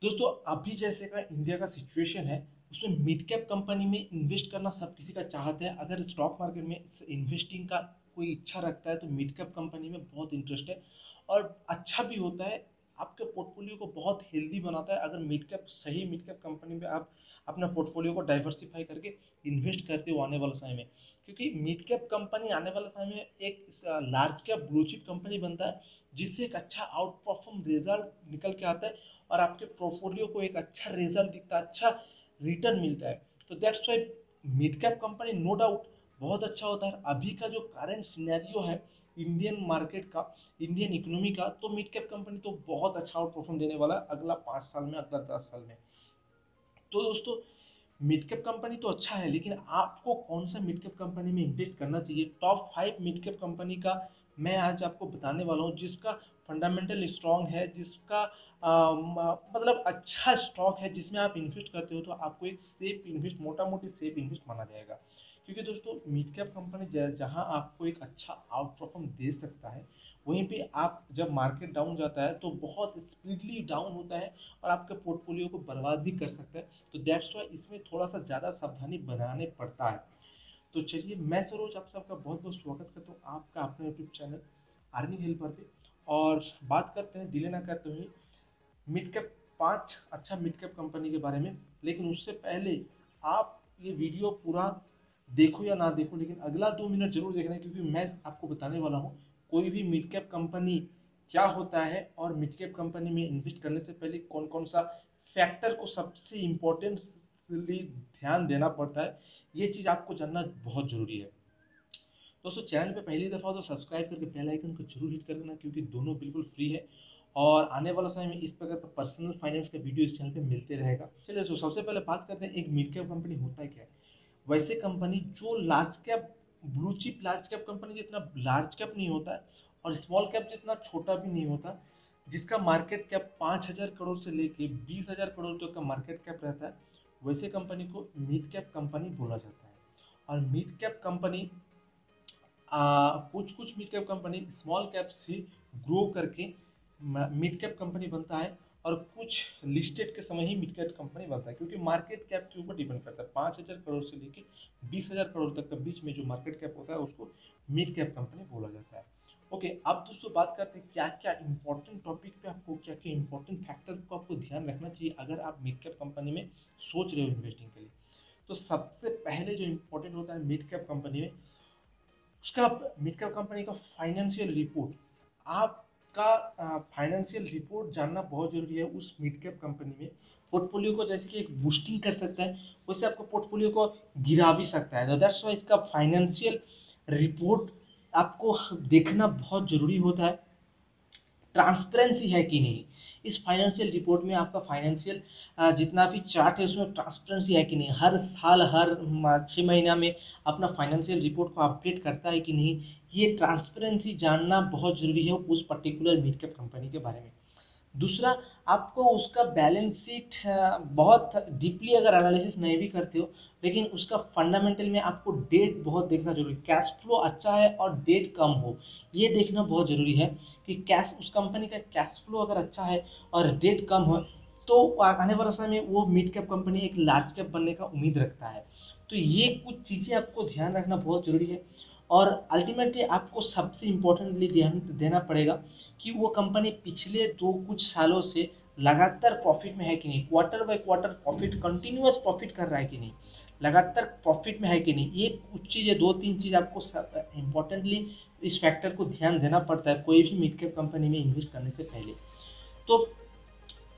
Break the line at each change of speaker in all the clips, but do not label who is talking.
दोस्तों अभी जैसे का इंडिया का सिचुएशन है उसमें मिड कैप कंपनी में इन्वेस्ट करना सब किसी का चाहते हैं। अगर स्टॉक मार्केट में इन्वेस्टिंग का कोई इच्छा रखता है तो मिड कैप कंपनी में बहुत इंटरेस्ट है और अच्छा भी होता है। आपके पोर्टफोलियो को बहुत हेल्दी बनाता है अगर मिड कैप कंपनी में आप अपना पोर्टफोलियो को डाइवर्सिफाई करके इन्वेस्ट करते हो आने वाले समय में। क्योंकि मिड कैप कंपनी आने वाले समय में एक large cap blue chip company बनता है जिससे एक अच्छा आउट परफॉर्म रिजल्ट निकल के आता है और आपके पोर्टफोलियो को एक अच्छा रिजल्ट दिखता है, अच्छा रिटर्न मिलता है। तो that's why mid cap company no doubt बहुत अच्छा होता है। अभी का जो करंट सिनेरियो है इंडियन मार्केट का, इंडियन इकोनॉमी का, तो मिड कैप कंपनी तो बहुत अच्छा आउट परफॉर्म देने वाला है अगला 5 साल में, अगला 10 साल में। तो दोस्तों मिड कैप कंपनी तो अच्छा है लेकिन आपको कौन सा मिड कैप कंपनी में इन्वेस्ट करना चाहिए, टॉप 5 मिड कैप कंपनी का मैं आज आपको बताने वाला हूँ जिसका फंडामेंटल स्ट्रांग है, जिसका मतलब अच्छा स्टॉक है, जिसमें आप इन्वेस्ट करते हो तो आपको एक सेफ इन्वेस्ट, मोटा मोटी सेफ इन्वेस्ट माना जाएगा। क्योंकि दोस्तों मिड कैप कंपनी जहां आपको एक अच्छा आउट परफॉर्म दे सकता है वहीं पे आप जब मार्केट डाउन जाता है तो बहुत स्पीडली डाउन होता है और आपके पोर्टफोलियो को बर्बाद भी कर सकता है। तो दैट्स वाई इसमें थोड़ा सा ज़्यादा सावधानी बनाने पड़ता है। तो चलिए मैं सरोज आप सबका बहुत बहुत स्वागत करता हूँ आपका अपने यूट्यूब चैनल अर्निंग हेल्पर पे। और बात करते हैं डिले ना करते हुए मिड कैप 5 अच्छा मिड कैप कंपनी के बारे में। लेकिन उससे पहले आप ये वीडियो पूरा देखो या ना देखो लेकिन अगला 2 मिनट जरूर देखना है क्योंकि मैं आपको बताने वाला हूँ कोई भी मिड कैप कंपनी क्या होता है और मिड कैप कंपनी में इन्वेस्ट करने से पहले कौन कौन सा फैक्टर को सबसे इम्पोर्टेंटली ध्यान देना पड़ता है। ये चीज़ आपको जानना बहुत जरूरी है। दोस्तों चैनल पे पहली दफ़ा हो तो सब्सक्राइब करके बेल आइकन को जरूर हिट कर देना क्योंकि दोनों बिल्कुल फ्री है और आने वाला समय में इस प्रकार का पर्सनल फाइनेंस का वीडियो इस चैनल पे मिलते रहेगा। चलिए तो सबसे पहले बात करते हैं एक मिड कैप कंपनी होता है क्या है। वैसे कंपनी जो large cap blue chip large cap company जितना लार्ज कैप नहीं होता है और स्मॉल कैप जितना छोटा भी नहीं होता, जिसका मार्केट कैप 5,000 करोड़ से लेके 20,000 करोड़ तक का मार्केट कैप रहता है, वैसे कंपनी को मिड कैप कंपनी बोला जाता है। और मिड कैप कंपनी कुछ कुछ mid cap company small cap से ग्रो करके मिड कैप कंपनी बनता है और कुछ लिस्टेड के समय ही मिड कैप कंपनी बनता है क्योंकि मार्केट कैप के ऊपर डिपेंड करता है। 5,000 करोड़ से लेके 20,000 करोड़ तक के बीच में जो मार्केट कैप होता है उसको मिड कैप कंपनी बोला जाता है। ओके, अब दोस्तों बात करते हैं क्या क्या इंपॉर्टेंट टॉपिक पे आपको क्या क्या इंपॉर्टेंट फैक्टर को आपको ध्यान रखना चाहिए अगर आप मिड कैप कंपनी में सोच रहे हो इन्वेस्टिंग के लिए। तो सबसे पहले जो इंपॉर्टेंट होता है मिड कैप कंपनी में उसका मिड कैप कंपनी का फाइनेंशियल रिपोर्ट। आपका फाइनेंशियल रिपोर्ट जानना बहुत जरूरी है उस मिड कैप कंपनी में। पोर्टफोलियो को जैसे कि एक बूस्टिंग कर सकता है वैसे आपको पोर्टफोलियो को गिरा भी सकता है। तो दैट्स वाई इसका फाइनेंशियल रिपोर्ट आपको देखना बहुत जरूरी होता है। ट्रांसपेरेंसी है कि नहीं इस फाइनेंशियल रिपोर्ट में, आपका फाइनेंशियल जितना भी चार्ट है उसमें ट्रांसपेरेंसी है कि नहीं, हर साल हर 6 महीना में अपना फाइनेंशियल रिपोर्ट को अपडेट करता है कि नहीं, ये ट्रांसपेरेंसी जानना बहुत जरूरी है उस पर्टिकुलर मिड कैप कंपनी के बारे में। दूसरा, आपको उसका बैलेंस शीट बहुत डीपली अगर एनालिसिस नहीं भी करते हो लेकिन उसका फंडामेंटल में आपको डेट बहुत देखना जरूरी, कैश फ्लो अच्छा है और डेट कम हो ये देखना बहुत जरूरी है कि कैश उस कंपनी का कैश फ्लो अगर अच्छा है और डेट कम हो तो आने वाला समय में वो मिड कैप कंपनी एक लार्ज कैप बनने का उम्मीद रखता है। तो ये कुछ चीज़ें आपको ध्यान रखना बहुत जरूरी है। और अल्टीमेटली आपको सबसे इम्पोर्टेंटली ध्यान देना पड़ेगा कि वो कंपनी पिछले दो कुछ सालों से लगातार प्रॉफिट में है कि नहीं, quarter by quarter profit, continuous profit कर रहा है कि नहीं, लगातार प्रॉफिट में है कि नहीं। ये कुछ चीज़ें, दो तीन चीज़ आपको इम्पोर्टेंटली इस फैक्टर को ध्यान देना पड़ता है कोई भी मिड कैप कंपनी में इन्वेस्ट करने से पहले। तो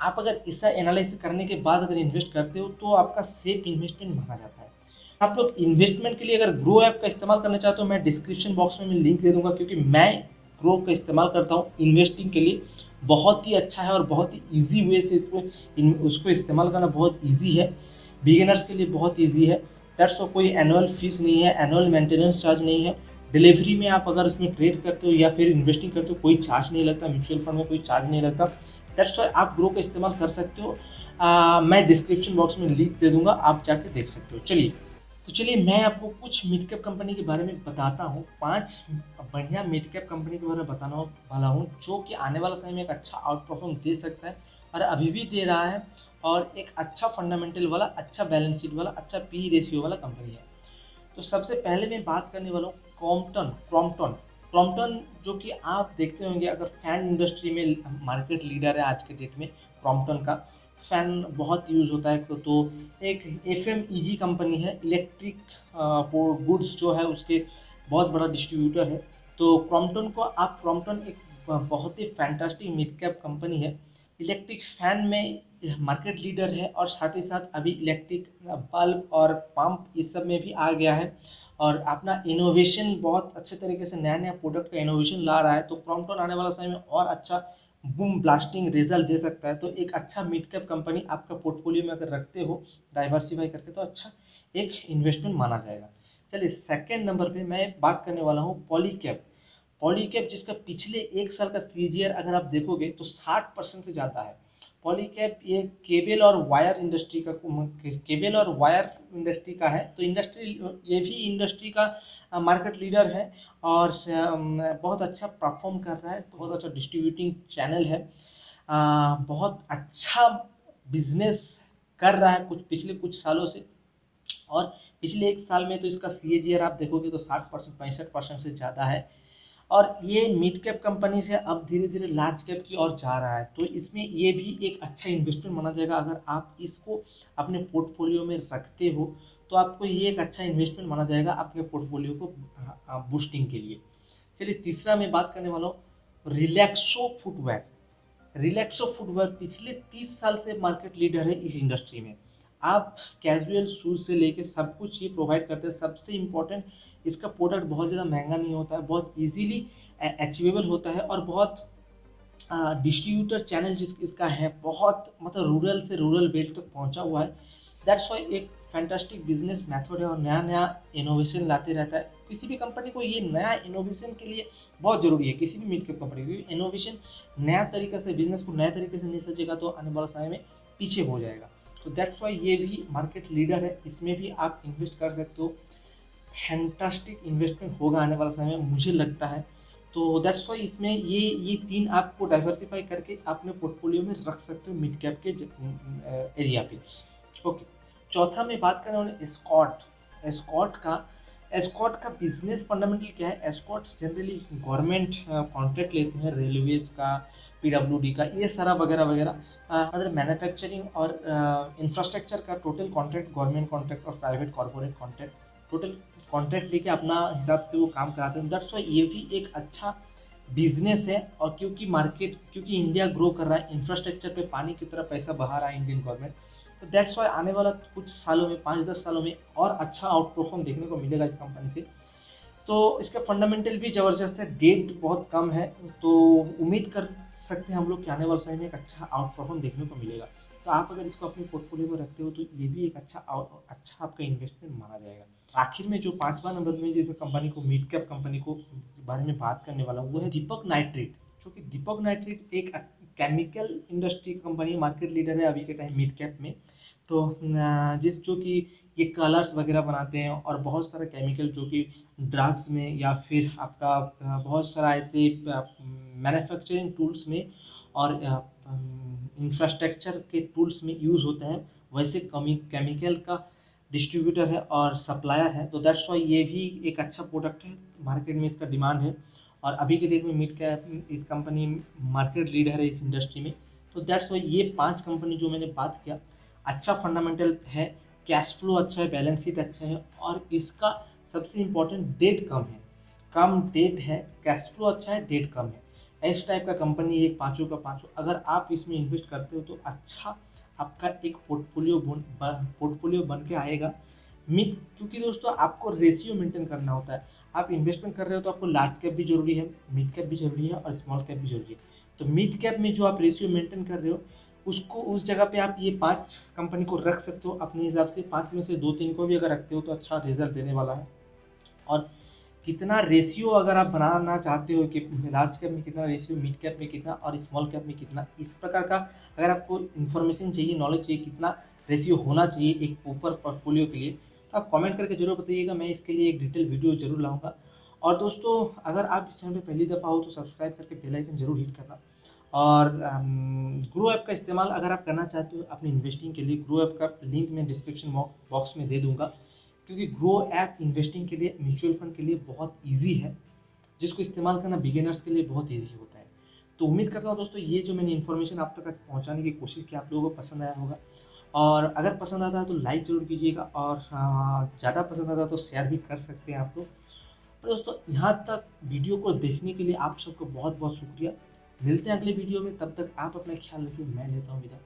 आप अगर इसका एनालिसिस करने के बाद अगर इन्वेस्ट करते हो तो आपका सेफ इन्वेस्टमेंट माना जाता है। आप लोग इन्वेस्टमेंट के लिए अगर ग्रो ऐप का इस्तेमाल करना चाहते हो मैं डिस्क्रिप्शन बॉक्स में मैं लिंक दे दूंगा क्योंकि मैं ग्रो का इस्तेमाल करता हूँ इन्वेस्टिंग के लिए। बहुत ही अच्छा है और बहुत ही ईजी वे से उसको इस्तेमाल करना बहुत ईजी है, बिगिनर्स के लिए बहुत ईजी है। दैट्स कोई एनुअल फीस नहीं है, एनुअल मेंटेनेंस चार्ज नहीं है। डिलीवरी में आप अगर उसमें ट्रेड करते हो या फिर इन्वेस्टिंग करते हो कोई चार्ज नहीं लगता, म्यूचुअल फंड में कोई चार्ज नहीं लगता। दैट्स वाई आप ग्रो का इस्तेमाल कर सकते हो। मैं डिस्क्रिप्शन बॉक्स में लिंक दे दूंगा, आप जाके देख सकते हो। चलिए मैं आपको कुछ मिड कैप कंपनी के बारे में बताता हूँ। 5 बढ़िया मिड कैप कंपनी के बारे में बताना वाला हूँ जो कि आने वाला समय में एक अच्छा आउट परफॉर्म दे सकता है और अभी भी दे रहा है, और एक अच्छा फंडामेंटल वाला, अच्छा बैलेंस शीट वाला, अच्छा पी रेशियो वाला कंपनी है। तो सबसे पहले मैं बात करने वाला हूँ क्रॉम्पटन। क्रॉम्पटन जो कि आप देखते होंगे, अगर फैन इंडस्ट्री में मार्केट लीडर है आज के डेट में क्रॉम्पटन का। फैन बहुत यूज़ होता है, तो एक एफएमईजी कंपनी है, इलेक्ट्रिक गुड्स जो है उसके बहुत बड़ा डिस्ट्रीब्यूटर है। तो क्रॉम्पटन एक बहुत ही फैंटास्टिक मिड कैप कंपनी है। इलेक्ट्रिक फैन में मार्केट लीडर है, और साथ ही साथ अभी इलेक्ट्रिक बल्ब और पंप इस सब में भी आ गया है, और अपना इनोवेशन बहुत अच्छे तरीके से नया नया प्रोडक्ट का इनोवेशन ला रहा है। तो क्रॉम्पटन आने वाला समय में और अच्छा बूम ब्लास्टिंग रिजल्ट दे सकता है। तो एक अच्छा मिड कैप कंपनी आपका पोर्टफोलियो में अगर रखते हो डाइवर्सिफाई करके, तो अच्छा एक इन्वेस्टमेंट माना जाएगा। चलिए सेकेंड नंबर पे मैं बात करने वाला हूँ पॉलीकैब। पॉलीकैब जिसका पिछले एक साल का सीजीआर अगर आप देखोगे तो 60% से ज़्यादा है। पॉलीकैब ये केबल और वायर इंडस्ट्री का है। तो ये भी इंडस्ट्री का मार्केट लीडर है, और बहुत अच्छा परफॉर्म कर रहा है, बहुत अच्छा डिस्ट्रीब्यूटिंग चैनल है, बहुत अच्छा बिजनेस कर रहा है पिछले कुछ सालों से। और पिछले एक साल में तो इसका सीएजीआर आप देखोगे तो 60% 65% से ज़्यादा है। और ये मिड कैप कंपनी से अब धीरे धीरे लार्ज कैप की ओर जा रहा है। तो इसमें ये भी एक अच्छा इन्वेस्टमेंट माना जाएगा। अगर आप इसको अपने पोर्टफोलियो में रखते हो तो आपको ये एक अच्छा इन्वेस्टमेंट माना जाएगा अपने पोर्टफोलियो को बूस्टिंग के लिए। चलिए तीसरा मैं बात करने वाला हूँ रिलैक्सो फुटवेयर पिछले 30 साल से मार्केट लीडर है इस इंडस्ट्री में। आप कैजुअल शूज से लेके सब कुछ ये प्रोवाइड करते हैं। सबसे इम्पोर्टेंट, इसका प्रोडक्ट बहुत ज़्यादा महंगा नहीं होता है, बहुत इजीली अचीवेबल होता है, और बहुत डिस्ट्रीब्यूटर चैनल इसका है, बहुत मतलब रूरल से रूरल बेल्ट तक पहुंचा हुआ है। दैट्स वाई एक फैंटास्टिक बिजनेस मेथड है, और नया नया इनोवेशन लाते रहता है। किसी भी कंपनी को ये नया इनोवेशन के लिए बहुत जरूरी है, किसी भी मिड कैप कंपनी को, क्योंकि इनोवेशन नया तरीका से बिजनेस को नए तरीके से नहीं सजेगा तो आने वाला समय में पीछे हो जाएगा। तो दैट्स वाई ये भी मार्केट लीडर है, इसमें भी आप इन्वेस्ट कर सकते हो। फैंटास्टिक इन्वेस्टमेंट होगा आने वाला समय में, मुझे लगता है। तो दैट्स वाई इसमें ये तीन आपको डाइवर्सिफाई करके अपने पोर्टफोलियो में रख सकते हो मिड कैप के एरिया पे। ओके, चौथा में बात करें वाले एस्कॉट का बिजनेस फंडामेंटल क्या है। एस्कॉट जनरली गवर्नमेंट कॉन्ट्रैक्ट लेते हैं, रेलवेज का, पीडब्ल्यूडी का, ये सारा वगैरह वगैरह, अदर मैन्युफैक्चरिंग और इंफ्रास्ट्रक्चर का टोटल कॉन्ट्रैक्ट, गवर्नमेंट कॉन्ट्रैक्ट और private corporate contract, total contract लेके अपना हिसाब से वो काम कराते हैं। दैट्स वाई ये भी एक अच्छा बिजनेस है। और क्योंकि इंडिया ग्रो कर रहा है, इंफ्रास्ट्रक्चर पे पानी की तरह पैसा बहा रहा है इंडियन गवर्नमेंट, तो दैट्स वाई आने वाला कुछ सालों में, 5-10 सालों में और अच्छा आउट परफॉर्म देखने को मिलेगा इस कंपनी से। तो इसके फंडामेंटल भी ज़बरदस्त है, डेट बहुत कम है, तो उम्मीद कर सकते हैं हम लोग कि आने वाले समय में एक अच्छा आउट परफॉर्म देखने को मिलेगा। तो आप अगर इसको अपने पोर्टफोलियो में रखते हो तो ये भी एक अच्छा आपका इन्वेस्टमेंट माना जाएगा। आखिर में जो पांचवा नंबर में जिस कंपनी को, मिड कैप कंपनी को बारे में बात करने वाला हूँ, वो है दीपक नाइट्रेट। जो कि दीपक नाइट्रेट एक chemical industry company, market leader है अभी के टाइम मिड कैप में। तो जो कि ये कलर्स वगैरह बनाते हैं, और बहुत सारे केमिकल जो कि ड्रग्स में या फिर आपका बहुत सारा ऐसे मैन्युफैक्चरिंग टूल्स में और इंफ्रास्ट्रक्चर के टूल्स में यूज़ होते हैं, वैसे केमिकल का डिस्ट्रीब्यूटर है और सप्लायर है। तो दैट्स वाई ये भी एक अच्छा प्रोडक्ट है, मार्केट में इसका डिमांड है, और अभी के डेट में मिड कैप इस कंपनी मार्केट लीडर है इस इंडस्ट्री में। तो दैट्स वाई ये 5 कंपनी जो मैंने बात किया, अच्छा फंडामेंटल है, कैश फ्लो अच्छा है, बैलेंस शीट अच्छा है, और इसका सबसे इम्पोर्टेंट डेट कम है, कम डेट है, कैश फ्लो अच्छा है, डेट कम है। इस टाइप का कंपनी एक पांचों का पांचों अगर आप इसमें इन्वेस्ट करते हो तो अच्छा आपका एक पोर्टफोलियो बन के आएगा। क्योंकि दोस्तों आपको रेशियो मेंटेन करना होता है। आप इन्वेस्टमेंट कर रहे हो तो आपको लार्ज कैप भी जरूरी है, मिड कैप भी जरूरी है, और स्मॉल कैप भी जरूरी है। तो मिड कैप में जो आप रेशियो मेंटेन कर रहे हो, उसको उस जगह पे आप ये 5 कंपनी को रख सकते हो अपने हिसाब से। 5 में से 2-3 को भी अगर रखते हो तो अच्छा रिजल्ट देने वाला है। और कितना रेशियो अगर आप बनाना चाहते हो कि लार्ज कैप में कितना रेशियो, मिड कैप में कितना, और स्मॉल कैप में कितना, इस प्रकार का अगर आपको इन्फॉर्मेशन चाहिए, नॉलेज चाहिए कितना रेशियो होना चाहिए एक ऊपर पोर्टफोलियो के लिए, तो आप कमेंट करके जरूर बताइएगा, मैं इसके लिए एक डिटेल वीडियो जरूर लाऊंगा। और दोस्तों अगर आप इस चैनल पर पहली दफ़ा हो तो सब्सक्राइब करके बेल आइकन जरूर हिट करना। और ग्रो ऐप का इस्तेमाल अगर आप करना चाहते हो अपनी इन्वेस्टिंग के लिए, ग्रो ऐप का लिंक मैं डिस्क्रिप्शन बॉक्स में दे दूंगा, क्योंकि ग्रो ऐप इन्वेस्टिंग के लिए, म्यूचुअल फंड के लिए बहुत ईजी है, जिसको इस्तेमाल करना बिगिनर्स के लिए बहुत ईजी होता है। तो उम्मीद करता हूँ दोस्तों ये जो मैंने इन्फॉर्मेशन आप तक पहुँचाने की कोशिश की आप लोगों को पसंद आया होगा, और अगर पसंद आता है तो लाइक जरूर कीजिएगा, और ज़्यादा पसंद आता है तो शेयर भी कर सकते हैं आप लोग। और दोस्तों यहाँ तक वीडियो को देखने के लिए आप सबको बहुत बहुत शुक्रिया। मिलते हैं अगले वीडियो में, तब तक आप अपना ख्याल रखिए। मैं लेता हूँ विदा।